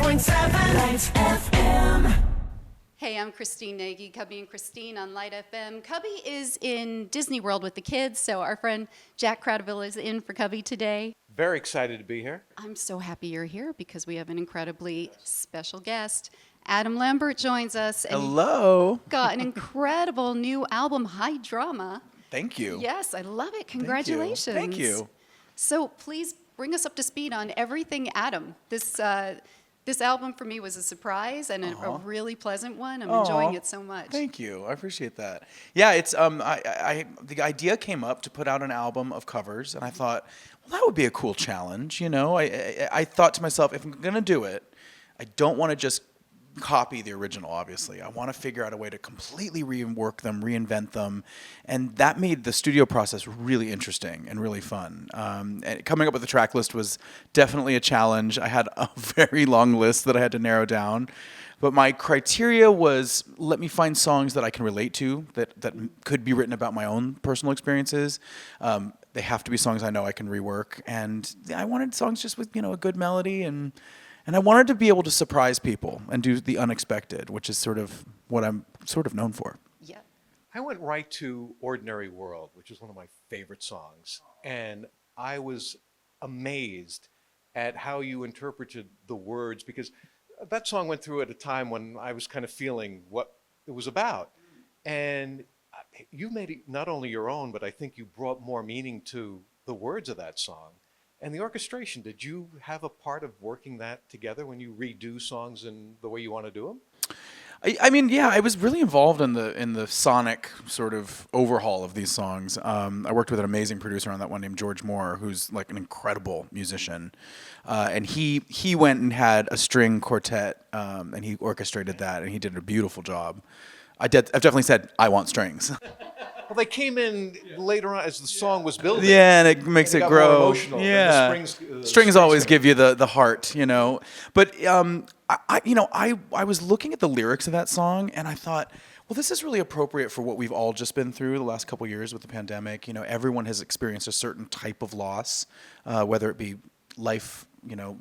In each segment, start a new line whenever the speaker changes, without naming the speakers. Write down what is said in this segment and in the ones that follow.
101.7 Lights FM.
Hey, I'm Christine Nagy, Cubby and Christine on Light FM. Cubby is in Disney World with the kids, so our friend Jack Crowderville is in for Cubby today.
Very excited to be here.
I'm so happy you're here because we have an incredibly special guest. Adam Lambert joins us. And
Hello.
got an incredible new album, High Drama.
Thank you.
Yes, I love it. Congratulations.
Thank you.
So please bring us up to speed on everything Adam. This album for me was a surprise and a really pleasant one. I'm enjoying it so much.
Thank you. I appreciate that. Yeah, it's the idea came up to put out an album of covers, and I thought, well, that would be a cool challenge. You know, I thought to myself, if I'm gonna do it, I don't want to just copy the original, obviously. I want to figure out a way to completely rework them, reinvent them, and that made the studio process really interesting and really fun. And coming up with the track list was definitely a challenge. I had a very long list that I had to narrow down, but my criteria was, let me find songs that I can relate to, that could be written about my own personal experiences. They have to be songs I know I can rework, and I wanted songs just with, a good melody, and I wanted to be able to surprise people and do the unexpected, which is sort of what I'm sort of known for.
Yeah.
I went right to Ordinary World, which is one of my favorite songs, and I was amazed at how you interpreted the words, because that song went through at a time when I was kind of feeling what it was about. And you made it not only your own, but I think you brought more meaning to the words of that song. And the orchestration, did you have a part of working that together when you redo songs in the way you want to do them?
I mean, yeah, I was really involved in the sonic sort of overhaul of these songs. I worked with an amazing producer on that one named George Moore, who's like an incredible musician, and he went and had a string quartet, and he orchestrated that, and he did a beautiful job. I've definitely said I want strings.
Well, they came in later on as the song was building.
Yeah, and it makes it
got
grow.
more emotional.
Yeah,
The
strings always give you the heart, But I was looking at the lyrics of that song, and I thought, well, this is really appropriate for what we've all just been through the last couple of years with the pandemic. Everyone has experienced a certain type of loss, whether it be life,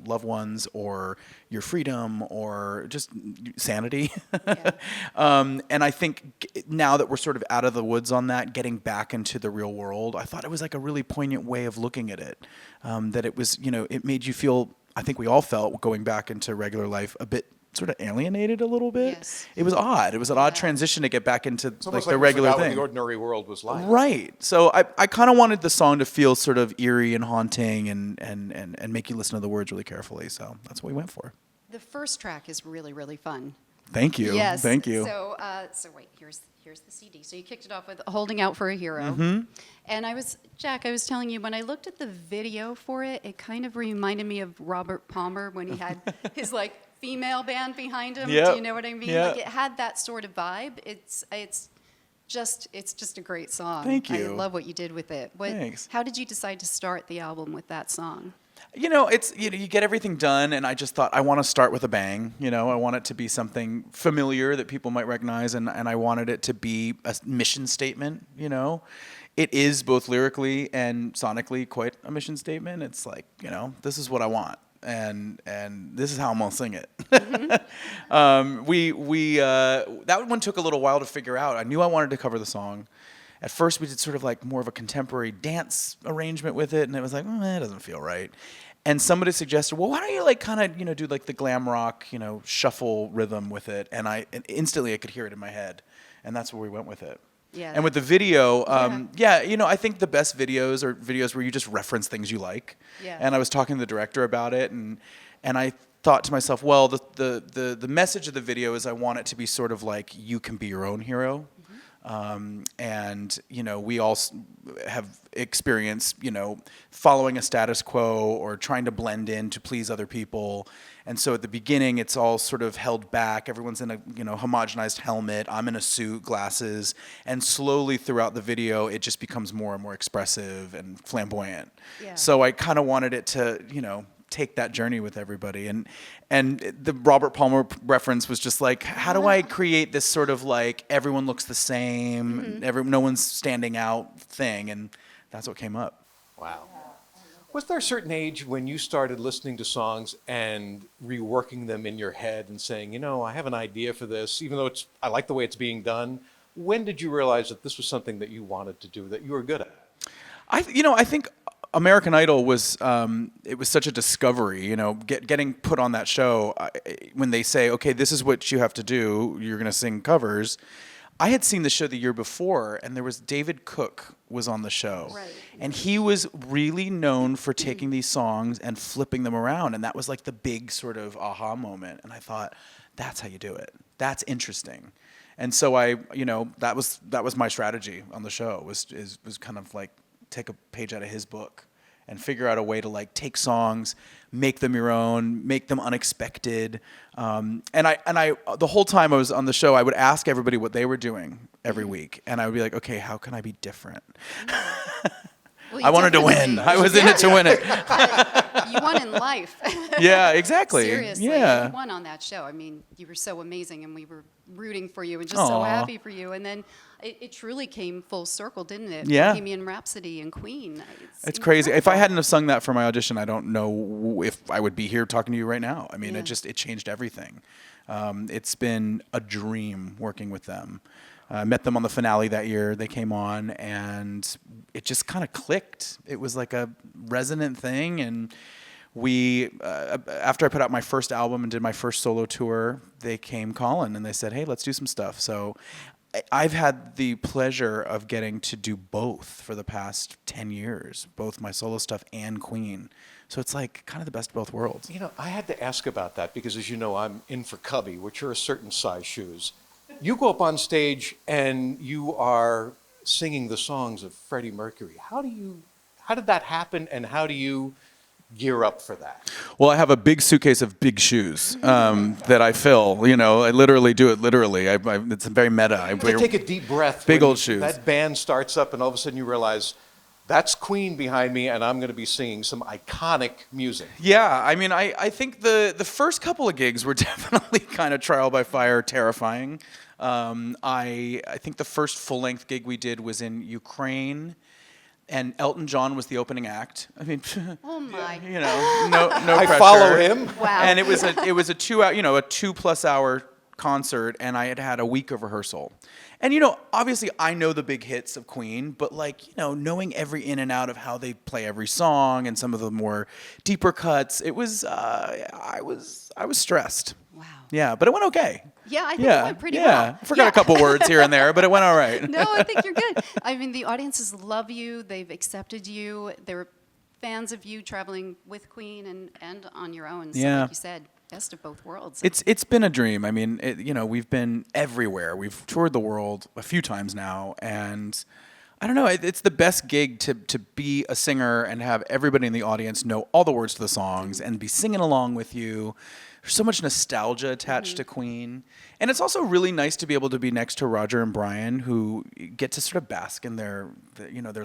loved ones, or your freedom, or just sanity.
Yeah.
And I think now that we're sort of out of the woods on that, getting back into the real world, I thought it was like a really poignant way of looking at it. That it was, it made you feel, I think we all felt, going back into regular life a bit sort of alienated a little bit.
Yes.
It was odd. It was an odd transition to get back into like the
we
regular
forgot
thing.
what the ordinary world was like.
Right. So I kind of wanted the song to feel sort of eerie and haunting and make you listen to the words really carefully. So that's what we went for.
The first track is really, really fun.
Thank you.
Yes.
Thank you.
So wait, here's the CD. So you kicked it off with "Holding Out for a Hero," and Jack, I was telling you when I looked at the video for it, it kind of reminded me of Robert Palmer when he had his female band behind him.
Yep.
Do you know what I mean?
Yeah.
Like it had that sort of vibe. It's just a great song.
Thank you.
I love what you did with it.
Thanks.
How did you decide to start the album with that song?
It's you get everything done, and I just thought I want to start with a bang. I want it to be something familiar that people might recognize, and I wanted it to be a mission statement. It is both lyrically and sonically quite a mission statement. It's like, this is what I want, and this is how I'm gonna sing it. Mm-hmm. That one took a little while to figure out. I knew I wanted to cover the song. At first, we did sort of like more of a contemporary dance arrangement with it, and it was like, it doesn't feel right. And somebody suggested, well, why don't you kind of do like the glam rock, shuffle rhythm with it? And instantly I could hear it in my head, and that's where we went with it.
Yeah.
And with the video, I think the best videos are videos where you just reference things you like.
Yeah.
And I was talking to the director about it, and I thought to myself, well, the message of the video is I want it to be sort of like you can be your own hero. And we all have experienced, following a status quo or trying to blend in to please other people. And so at the beginning, it's all sort of held back. Everyone's in a, homogenized helmet. I'm in a suit, glasses. And slowly throughout the video, it just becomes more and more expressive and flamboyant.
Yeah.
So I kind of wanted it to, take that journey with everybody. And the Robert Palmer reference was just like, how do I create this sort of like everyone looks the same, no one's standing out thing? And that's what came up.
Wow. Was there a certain age when you started listening to songs and reworking them in your head and saying, you know, I have an idea for this, even though I like the way it's being done? When did you realize that this was something that you wanted to do, that you were good at?
I think American Idol was it was such a discovery. You know, getting put on that show when they say, okay, this is what you have to do. You're going to sing covers. I had seen the show the year before, and there was David Cook was on the show.
Right.
And he was really known for taking these songs and flipping them around, and that was like the big sort of aha moment. And I thought, that's how you do it. That's interesting. And so that was my strategy on the show, was kind of like take a page out of his book and figure out a way to like take songs, make them your own, make them unexpected. And I the whole time I was on the show, I would ask everybody what they were doing every week, and I would be like, okay, how can I be different?
Well,
I wanted to win. I was in it to win it.
You won in life.
Yeah, exactly.
Seriously,
Yeah.
you won on that show. I mean, you were so amazing, and we were rooting for you and just so
Aw.
happy for you. And then it truly came full circle, didn't it?
Yeah.
Bohemian Rhapsody and Queen.
It's crazy. If I
incredible.
hadn't have sung that for my audition, I don't know if I would be here talking to you right now. I mean,
Yeah.
it changed everything. It's been a dream working with them. I met them on the finale that year. They came on, and it just kind of clicked. It was like a resonant thing, and we, after I put out my first album and did my first solo tour, they came calling, and they said, hey, let's do some stuff. So I've had the pleasure of getting to do both for the past 10 years, both my solo stuff and Queen. So it's like kind of the best of both worlds.
You know, I had to ask about that because, as you know, I'm in for Cubby, which are a certain size shoes. You go up on stage and you are singing the songs of Freddie Mercury. How did that happen, and how do you gear up for that?
Well, I have a big suitcase of big shoes that I fill. You know, I literally do it literally. It's very meta. I
You take a deep breath.
Big
when
old shoes.
That band starts up, and all of a sudden you realize, that's Queen behind me, and I'm going to be singing some iconic music.
Yeah, I mean, I think the first couple of gigs were definitely kind of trial by fire, terrifying. I think the first full-length gig we did was in Ukraine, and Elton John was the opening act. I mean,
Oh my.
you know, no
I
pressure.
follow him.
Wow.
And it was a 2+ hour concert, and I had a week of rehearsal. And obviously I know the big hits of Queen, but knowing every in and out of how they play every song and some of the more deeper cuts, it was I was stressed.
Wow.
Yeah, but it went okay.
Yeah, I think it went pretty well.
Yeah, I forgot a couple words here and there, but it went all right.
No, I think you're good. I mean, the audiences love you. They've accepted you. They're fans of you traveling with Queen and on your own. So
Yeah.
like you said, best of both worlds.
It's been a dream. I mean, we've been everywhere. We've toured the world a few times now, and I don't know. It's the best gig to be a singer and have everybody in the audience know all the words to the songs and be singing along with you. There's so much nostalgia attached to Queen, and it's also really nice to be able to be next to Roger and Brian, who get to sort of bask in their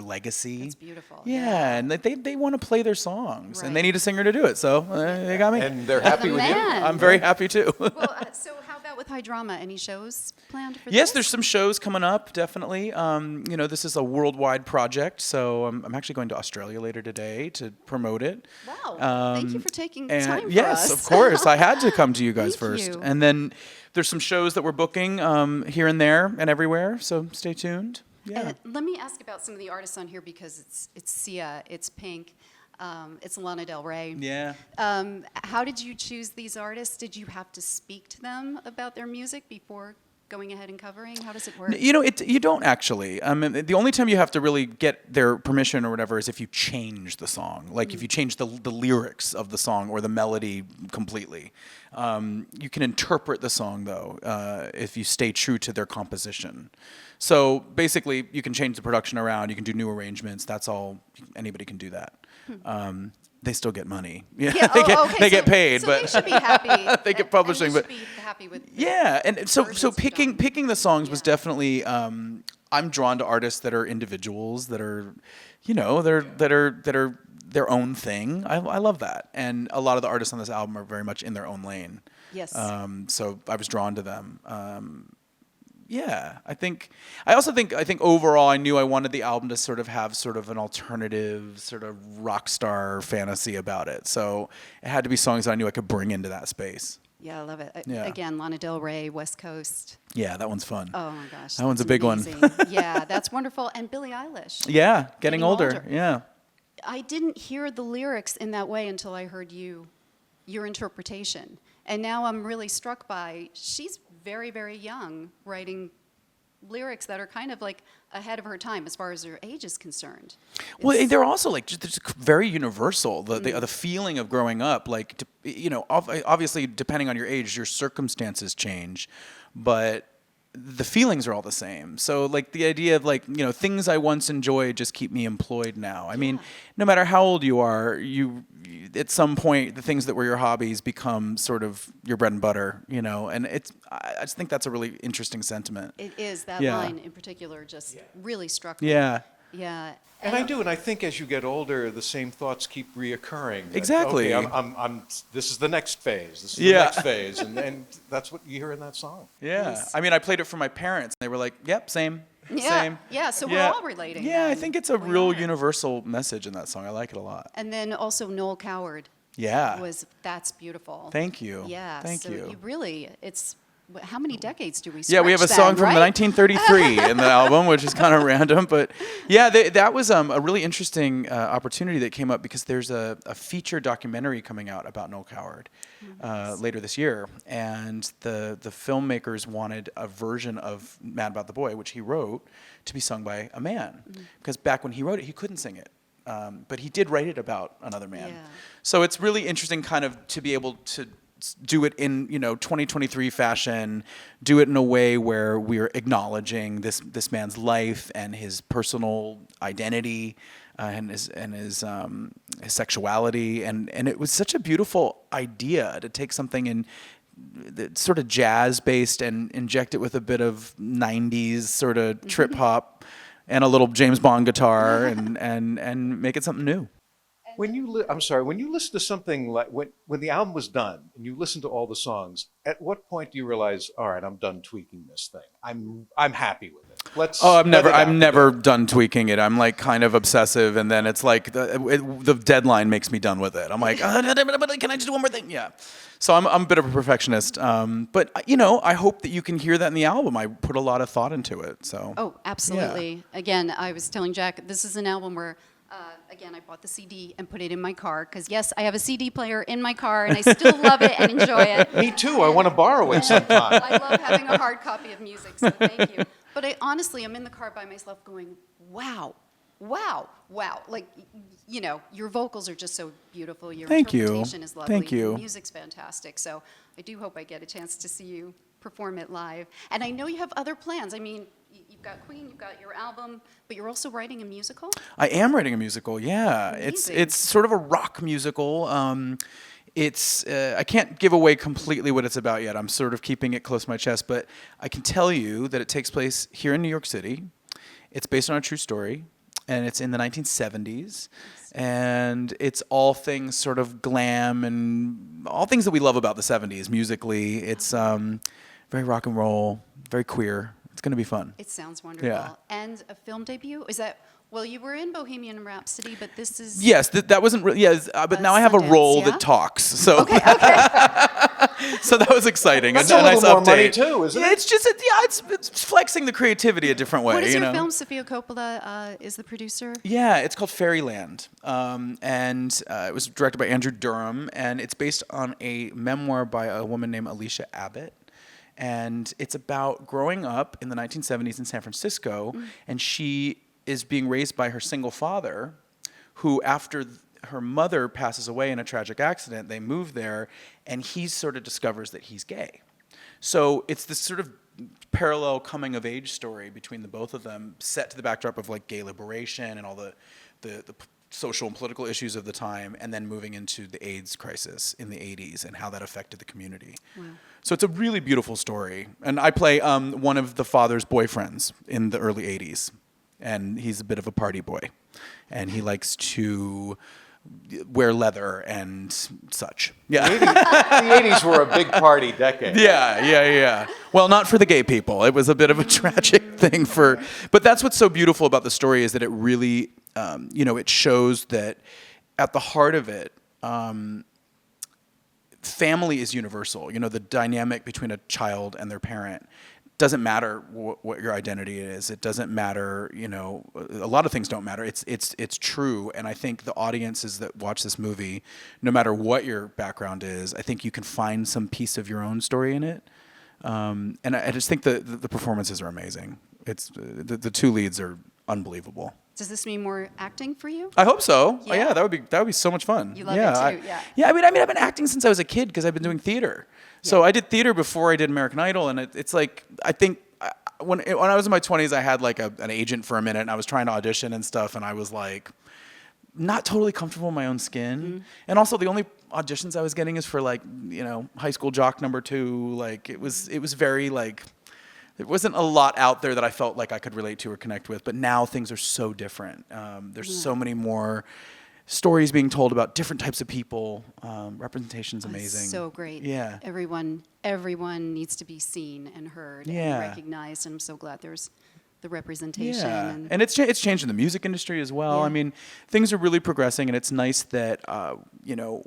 legacy.
It's beautiful.
Yeah, and they want to play their songs, and they
Right.
need a singer to do it. So they got me.
And they're happy
The
with you.
man.
I'm very happy too.
Well, so how about with High Drama? Any shows planned for
Yes,
this?
there's some shows coming up, definitely. This is a worldwide project, so I'm actually going to Australia later today to promote it.
Wow. Thank you for taking
And
time for
yes,
us.
of course. I had to come to you guys
Thank
first.
you.
And then there's some shows that we're booking here and there and everywhere, so stay tuned. Yeah.
And let me ask about some of the artists on here, because it's Sia, it's Pink, it's Lana Del Rey.
Yeah.
How did you choose these artists? Did you have to speak to them about their music before going ahead and covering? How does it work?
You don't actually. The only time you have to really get their permission or whatever is if you change the song. Like if you change the lyrics of the song or the melody completely. You can interpret the song, though, if you stay true to their composition. So basically, you can change the production around. You can do new arrangements. That's all. Anybody can do that. They still get money. Yeah,
Yeah,
they get paid,
so
but
they should be happy.
They get publishing,
and they
but
should be happy with.
yeah, and so
versions you've done.
picking the songs was
Yeah.
definitely. I'm drawn to artists that are individuals, that are, that are their own thing. I love that, and a lot of the artists on this album are very much in their own lane.
Yes.
So I was drawn to them. yeah, I think overall I knew I wanted the album to sort of have sort of an alternative sort of rock star fantasy about it. So it had to be songs that I knew I could bring into that space.
Yeah, I love it.
Yeah.
Again, Lana Del Rey, West Coast.
Yeah, that one's fun.
Oh my gosh.
That one's a
that's
big
amazing.
one.
Yeah, that's wonderful. And Billie Eilish.
Yeah, getting older.
older.
Yeah.
I didn't hear the lyrics in that way until I heard your interpretation. And now I'm really struck by she's very, very young writing lyrics that are kind of like ahead of her time as far as her age is concerned.
Well,
It's-
they're also like just very universal. The feeling of growing up, like obviously depending on your age, your circumstances change, but the feelings are all the same. So like the idea of like things I once enjoyed just keep me employed now. I mean, no matter how old you are, you at some point the things that were your hobbies become sort of your bread and butter. And I just think that's a really interesting sentiment.
It is. That
Yeah.
line in particular just really struck me.
Yeah.
Yeah.
And I do, and I think as you get older, the same thoughts keep reoccurring. That,
Exactly.
Okay, this is the next phase. This is the
Yeah.
next phase, and that's what you hear in that song.
Yeah.
Yes.
I mean, I played it for my parents. And they were like, "Yep, same."
Yeah.
Same.
Yeah. So we're all relating.
Yeah, I
then.
think it's a
We
real
are.
universal message in that song. I like it a lot.
And then also Noel Coward
Yeah.
that's beautiful.
Thank you.
Yeah.
Thank
so
you.
it's how many decades do we
Yeah, we have a
stretch
song
then,
from the
right?
1933 in the album, which is kind of random, but yeah, that was a really interesting opportunity that came up because there's a feature documentary coming out about Noel Coward later this year, and the filmmakers wanted a version of "Mad About the Boy," which he wrote, to be sung by a man, because back when he wrote it, he couldn't sing it. But he did write it about another man.
Yeah.
So it's really interesting kind of to be able to do it in 2023 fashion, do it in a way where we're acknowledging this man's life and his personal identity and his sexuality, and it was such a beautiful idea to take something in that's sort of jazz based and inject it with a bit of 90s sort of trip hop and a little James Bond guitar and make it something new.
When you listen to something like when the album was done and you listen to all the songs, at what point do you realize, all right, I'm done tweaking this thing. I'm happy with it.
I'm never done tweaking it. I'm like kind of obsessive, and then it's like the deadline makes me done with it. I'm like, can I just do one more thing? Yeah. So I'm a bit of a perfectionist, but I hope that you can hear that in the album. I put a lot of thought into it. So.
Oh, absolutely. Again, I was telling Jack, this is an album where, again, I bought the CD and put it in my car because, yes, I have a CD player in my car and I still love it and enjoy it.
Me too. I want to borrow it sometime.
I love having a hard copy of music, so thank you. But I honestly am in the car by myself going, wow. Like, your vocals are just so beautiful. Your
Thank you.
interpretation is lovely.
Thank you.
The music's fantastic. So I do hope I get a chance to see you perform it live. And I know you have other plans. I mean, you've got Queen, you've got your album, but you're also writing a musical?
I am writing a musical. Yeah,
Amazing.
it's sort of a rock musical. I can't give away completely what it's about yet. I'm sort of keeping it close to my chest, but I can tell you that it takes place here in New York City. It's based on a true story, and it's in the 1970s, and it's all things sort of glam and all things that we love about the 70s musically. It's very rock and roll, very queer. It's going to be fun.
It sounds wonderful.
Yeah.
And a film debut? Is that, well, you were in Bohemian Rhapsody, but this is...
Yes, that wasn't really, but now I have a
Sundance,
role
yeah?
that talks. So,
Okay.
so that was exciting.
That's
and
a little
nice
more money
update.
too, isn't it?
It's just, it's flexing the creativity a different way.
What is your
know?
film? Sofia Coppola is the producer?
Yeah, it's called Fairyland, and it was directed by Andrew Durham, and it's based on a memoir by a woman named Alicia Abbott. And it's about growing up in the 1970s in San Francisco, and she is being raised by her single father, who after her mother passes away in a tragic accident, they move there, and he sort of discovers that he's gay. So it's this sort of parallel coming of age story between the both of them, set to the backdrop of like gay liberation and all the social and political issues of the time, and then moving into the AIDS crisis in the 80s and how that affected the community. Wow. So it's a really beautiful story. And I play one of the father's boyfriends in the early 80s. And he's a bit of a party boy. And he likes to wear leather and such. Yeah.
The 80s were a big party decade.
Yeah. Well, not for the gay people. It was a bit of a tragic thing but that's what's so beautiful about the story is that it really, it shows that at the heart of it, family is universal. The dynamic between a child and their parent doesn't matter what your identity is. It doesn't matter, a lot of things don't matter. It's true. And I think the audiences that watch this movie, no matter what your background is, I think you can find some piece of your own story in it. And I just think the performances are amazing. It's the two leads are unbelievable.
Does this mean more acting for you?
I hope so.
Yeah.
Oh, yeah, that would be so much fun.
You love it too, yeah.
Yeah, I mean, I've been acting since I was a kid because I've been doing theater. So I did theater before I did American Idol, and it's like I think when I was in my 20s, I had like an agent for a minute, and I was trying to audition and stuff, and I was like not totally comfortable in my own skin, and also the only auditions I was getting is for like high school jock number 2. Like it was very like. There wasn't a lot out there that I felt like I could relate to or connect with, but now things are so different. There's so many more stories being told about different types of people. Representation's amazing.
So great.
Yeah.
Everyone needs to be seen and heard and recognized, and I'm so glad there's the representation.
Yeah, and it's changing the music industry as well.
Yeah.
I mean, things are really progressing, and it's nice that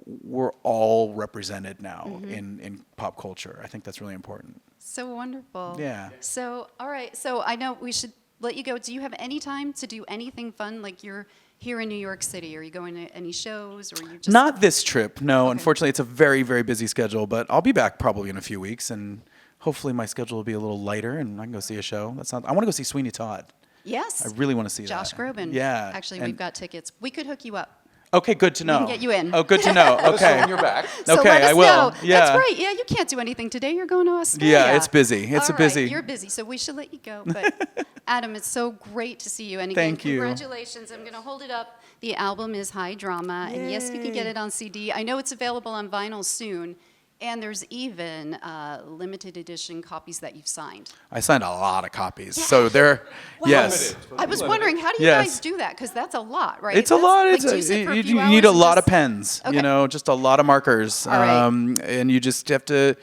we're all represented now in pop culture. I think that's really important.
So wonderful.
Yeah.
So, all right. So I know we should let you go. Do you have any time to do anything fun? Like you're here in New York City. Are you going to any shows, or are you just
Not this trip. No, unfortunately, it's a very, very busy schedule. But I'll be back probably in a few weeks, and hopefully my schedule will be a little lighter, and I can go see a show. I want to go see Sweeney Todd.
Yes.
I really want to see
Josh
that.
Groban.
Yeah.
Actually,
and-
we've got tickets. We could hook you up.
Okay, good to know.
can get you in.
Oh, good to know.
Let us know
Okay.
when you're back.
So
Okay,
let us
I will.
know.
Yeah.
That's right. Yeah, you can't do anything today. You're going to Australia.
Yeah, it's busy. It's
All
a busy.
Right, you're busy, so we should let you go. But Adam, it's so great to see you. And again,
Thank you.
congratulations. I'm going to hold it up. The album is High Drama, and yes, you can get it on CD. I know it's available on vinyl soon. And there's even limited edition copies that you've signed.
I signed a lot of copies, so they're yes.
Limited.
I was wondering, how do you
Yes.
guys do that? Because that's a lot, right?
It's a
That's-
lot.
like,
It's
do you sit for a
you
few
need a
hours and
lot of
just-
pens.
Okay.
Just a lot of markers.
All right.
And you just have to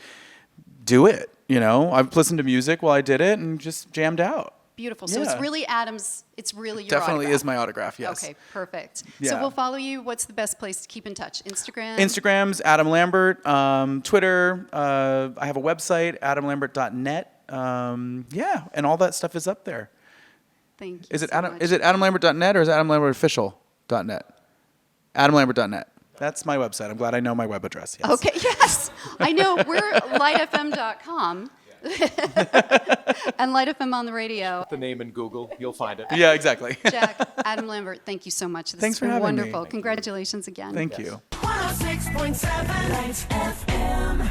do it. I've listened to music while I did it and just jammed out.
Beautiful. So it's
Yeah.
really Adam's. It's really your
Definitely
autograph.
is my autograph. Yes.
Okay, perfect. So
Yeah.
we'll follow you. What's the best place to keep in touch? Instagram?
Instagram's Adam Lambert. Twitter. I have a website, adamlambert.net. And all that stuff is up there.
Thank you.
Is it
so
Adam?
much.
Is it adamlambert.net or is it adamlambertofficial.net? Adamlambert.net. That's my website. I'm glad I know my web address. Yes.
Okay, yes. I know. We're lightfm.com. And Light FM on the radio.
The name in Google, you'll find it.
Yeah, exactly.
Jack, Adam Lambert, thank you so much. This
Thanks
has
for
been
having me.
wonderful. Congratulations again.
Thank you.
106.7 Lights FM.